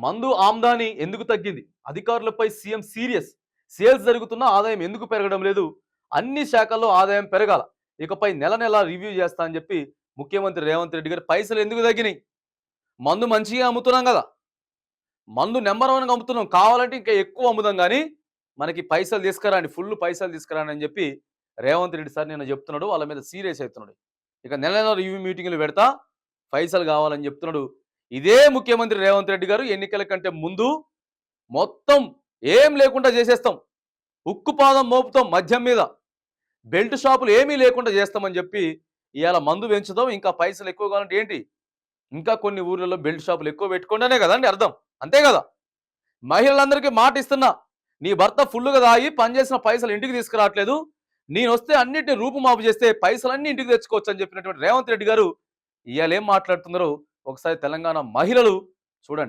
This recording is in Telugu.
మందు ఆమ్దాని ఎందుకు తగ్గింది? అధికారులపై సీఎం సీరియస్. సేల్స్ జరుగుతున్నా ఆదాయం ఎందుకు పెరగడం లేదు? అన్ని శాఖల్లో ఆదాయం పెరగాల. ఇకపై నెల నెల రివ్యూ చేస్తా అని చెప్పి ముఖ్యమంత్రి రేవంత్ రెడ్డి గారు పైసలు ఎందుకు తగ్గినాయి? మందు మంచిగా అమ్ముతున్నాం కదా. మందు నెంబర్ వన్గా అమ్ముతున్నాం. కావాలంటే ఇంకా ఎక్కువ అమ్ముదాం కానీ మనకి పైసలు తీసుకురండి, ఫుల్ పైసలు తీసుకురండి అని చెప్పి రేవంత్ రెడ్డి సార్ నిన్న చెప్తున్నాడు. వాళ్ళ మీద సీరియస్ అవుతున్నాడు. ఇక నెల నెల రివ్యూ మీటింగ్లు పెడతా, పైసలు కావాలని చెప్తున్నాడు. ఇదే ముఖ్యమంత్రి రేవంత్ రెడ్డి గారు ఎన్నికల కంటే ముందు మొత్తం ఏం లేకుండా చేసేస్తాం, ఉక్కుపాదం మోపుతాం మద్యం మీద, బెల్ట్ షాపులు ఏమీ లేకుండా చేస్తామని చెప్పి ఇవాళ మందు పెంచుదాం, ఇంకా పైసలు ఎక్కువ కావాలంటే ఏంటి, ఇంకా కొన్ని ఊర్లలో బెల్ట్ షాపులు ఎక్కువ పెట్టుకుంటేనే కదండి అర్థం. అంతే కదా. మహిళలందరికీ మాట ఇస్తున్నా, నీ భర్త ఫుల్గా తాగి పనిచేసిన పైసలు ఇంటికి తీసుకురావట్లేదు, నేను వస్తే అన్నిటిని రూపుమాపు చేస్తే పైసలన్నీ ఇంటికి తెచ్చుకోవచ్చు అని చెప్పినటువంటి రేవంత్ రెడ్డి గారు ఇవాళ ఏం మాట్లాడుతున్నారో ఒకసారి తెలంగాణ మహిళలు చూడండి.